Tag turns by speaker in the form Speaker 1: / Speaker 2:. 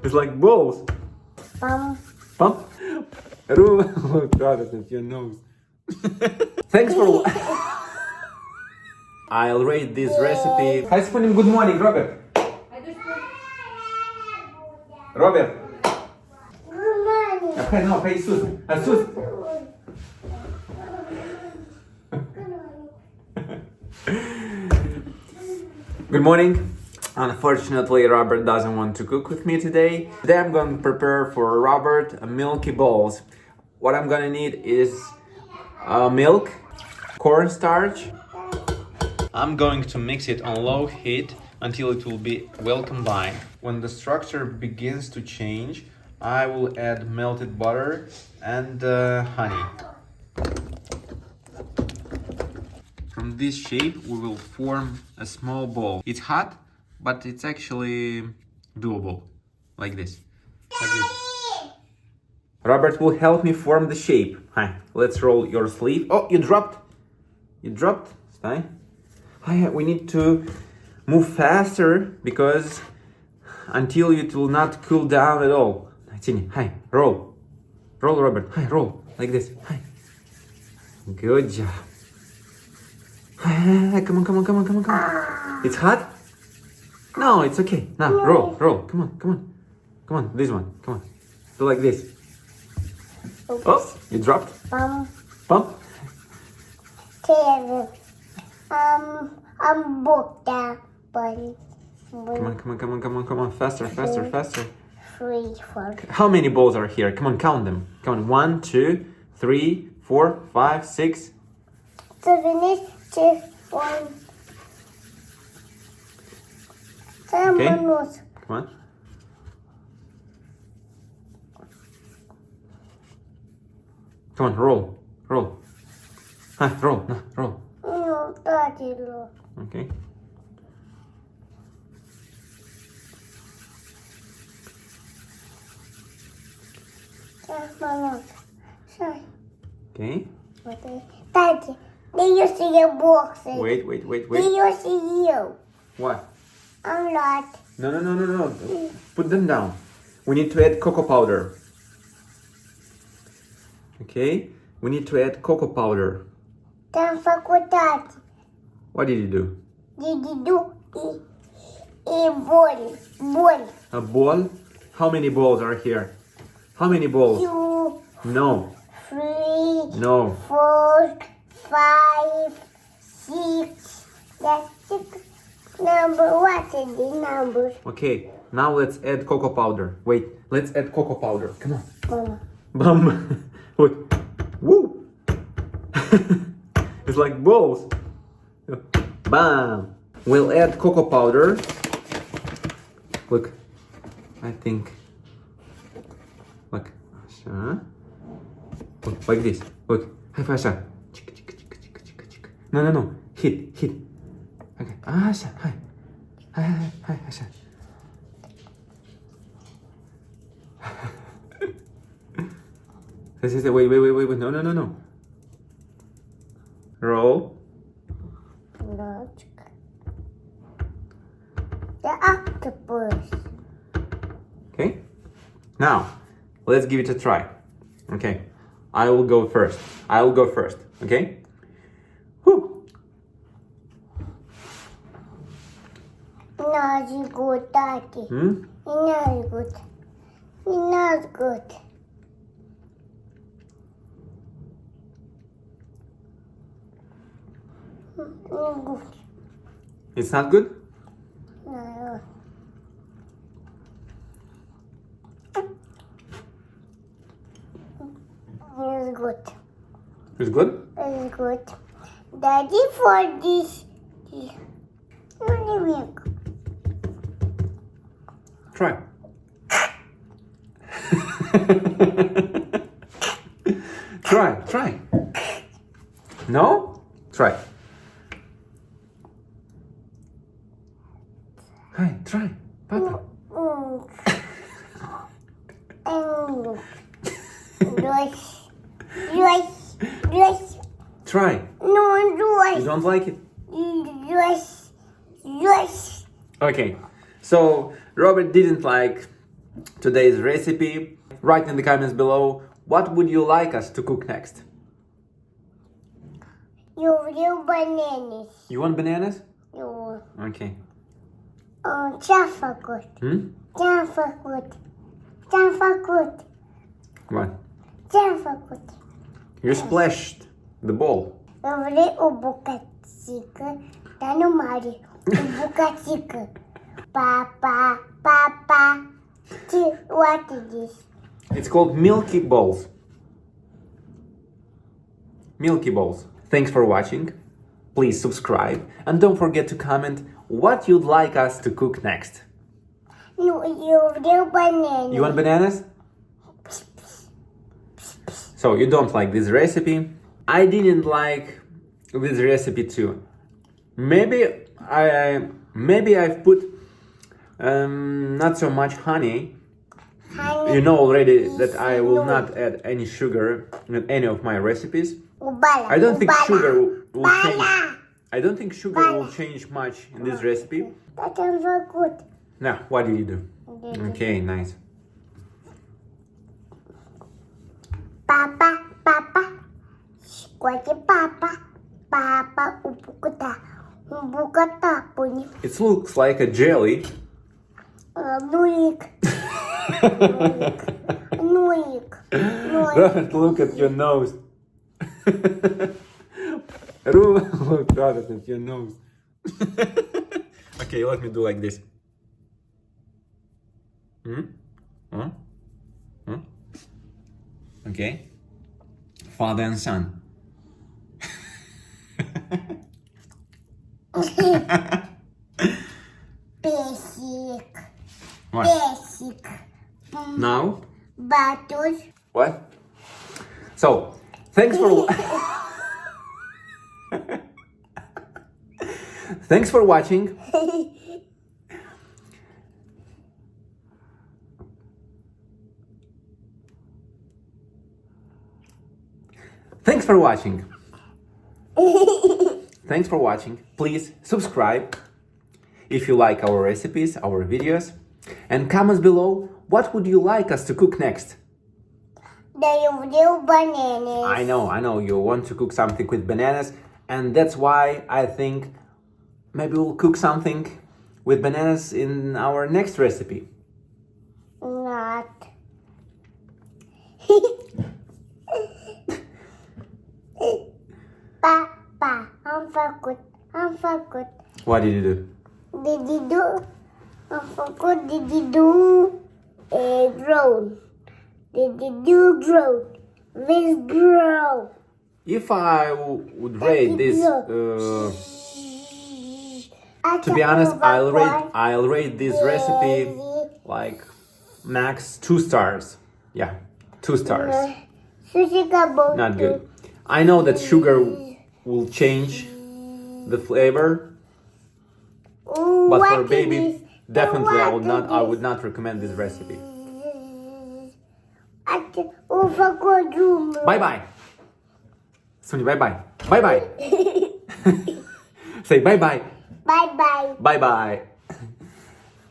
Speaker 1: It's like balls.
Speaker 2: Bum.
Speaker 1: Pump. Oh God, it's your nose. Thanks for. I'll rate this recipe. Hi, Spoon. Good morning, Robert. Robert.
Speaker 2: Good morning.
Speaker 1: Okay, no, hey, Sus. Sus. Good morning. Unfortunately, Robert doesn't want to cook with me today. Today I'm going to prepare for Robert milky balls. What I'm gonna need is milk, cornstarch. I'm going to mix it on low heat until it will be well combined. When the structure begins to change, I will add melted butter and honey. From this shape, we will form a small ball. It's hot, but it's actually doable. Like this. Like this. Robert will help me form the shape. Hi, let's roll your sleeve. Oh, you dropped. You dropped. Stay. Hi, we need to move faster because until it will not cool down at all. Hi, roll. Roll, Robert. Hi, roll. Like this. Hi. Good job. Hi, come on, come on, come on, come on, come on. It's hot? No, it's okay. Now, roll, roll. Come on, come on. Come on, this one. Come on. Do like this. Oh, you dropped.
Speaker 2: Bum.
Speaker 1: Pump.
Speaker 2: Tail. Book that bunny.
Speaker 1: Come on, come on, come on, come on, come on. Faster, faster, faster.
Speaker 2: 3, 4.
Speaker 1: How many balls are here? Come on, count them. Come on. 1, 2, 3, 4, 5, 6.
Speaker 2: 7, 8, 1.
Speaker 1: Okay.
Speaker 2: Come
Speaker 1: Come on. Come on, roll. Roll. Hi, roll. No, roll.
Speaker 2: No, daddy, look.
Speaker 1: Okay.
Speaker 2: That's my look. Sorry.
Speaker 1: Okay.
Speaker 2: Daddy, they used to get boxes.
Speaker 1: Wait, wait, wait,
Speaker 2: They
Speaker 1: wait.
Speaker 2: used to you.
Speaker 1: What?
Speaker 2: I'm not.
Speaker 1: No, no, no, no, no. Put them down. We need to add cocoa powder. Okay. We need to add cocoa powder.
Speaker 2: Don't fuck with that.
Speaker 1: What did you do?
Speaker 2: Did you do a ball? Ball.
Speaker 1: A ball? How many balls are here? How many balls?
Speaker 2: 2,
Speaker 1: No.
Speaker 2: 3,
Speaker 1: No.
Speaker 2: 4, 5, 6. That's 6. Number, what is the number?
Speaker 1: Okay. Now let's add cocoa powder. Wait. Let's add cocoa powder. Come on.
Speaker 2: Mama.
Speaker 1: Bum. Look. Woo. It's like balls. Bam. We'll add cocoa powder. Look. I think. Look. Look, like this. Look. High five, Asha. No, no, no. Hit, hit. Okay. Asha, hi. Hi, hi, hi, Asha. Wait, wait, wait, wait, wait. No, no, no, no. Roll.
Speaker 2: Look. The octopus.
Speaker 1: Okay. Now, let's give it a try. Okay. I will go first. I will go first. Okay. Whew.
Speaker 2: Not good, Daddy.
Speaker 1: Hmm?
Speaker 2: Not good. Not good. Not good.
Speaker 1: It's not good?
Speaker 2: No. It's good.
Speaker 1: It's good?
Speaker 2: It's good. Daddy, for this. Milk.
Speaker 1: Try. Try, try. No? Try. Hi, try. Papa.
Speaker 2: Yes.
Speaker 1: Try.
Speaker 2: No,
Speaker 1: You don't like it?
Speaker 2: Yes.
Speaker 1: Okay. So Robert didn't like today's recipe. Write in the comments below what would you like us to cook next.
Speaker 2: You bananas.
Speaker 1: You want bananas?
Speaker 2: You
Speaker 1: Okay.
Speaker 2: Jaffa good. Jaffa good. Jaffa good.
Speaker 1: What?
Speaker 2: Jaffa good.
Speaker 1: You splashed the bowl.
Speaker 2: Говори у букатика, да ну мари, у букатика. Papa, Papa, what is this?
Speaker 1: It's called Milky Balls. Milky Balls. Thanks for watching. Please subscribe and don't forget to comment what you'd like us to cook next.
Speaker 2: You banana.
Speaker 1: You want bananas? So you don't like this recipe? I didn't like this recipe too. Maybe I've put not so much honey.
Speaker 2: Honey.
Speaker 1: You know already that I will not add any sugar in any of my recipes. I don't think sugar will change. I don't think sugar will change much in this recipe.
Speaker 2: That is so good.
Speaker 1: Now, what did you do? Okay, nice.
Speaker 2: Papa, Papa, squatty Papa, Papa, ubukata puni.
Speaker 1: It looks like a jelly.
Speaker 2: Nuik.
Speaker 1: Don't look at your nose. Look at your nose. Okay, let me do like this. Okay. Father and son.
Speaker 2: Basic.
Speaker 1: What?
Speaker 2: Basic.
Speaker 1: Now?
Speaker 2: Battles.
Speaker 1: What? So, thanks for thanks for watching. Thanks for watching. Thanks for watching. Please subscribe if you like our recipes, our videos, and comments below what would you like us to cook next.
Speaker 2: The bananas.
Speaker 1: I know you want to cook something with bananas, and that's why I think maybe we'll cook something with bananas in our next recipe.
Speaker 2: Not. Papa, I'm for good.
Speaker 1: What did you do?
Speaker 2: Did you do? I'm for good. Did you do grown? Did you do grown? This grow.
Speaker 1: If I would rate this, to be honest, I'll rate this recipe like max 2 stars. Yeah, 2 stars. Not good. I know that sugar will change the flavor, but for baby, definitely I would not recommend this recipe. Bye bye. Sonia, bye bye. Bye bye. Say bye bye.
Speaker 2: Bye bye.
Speaker 1: Bye bye.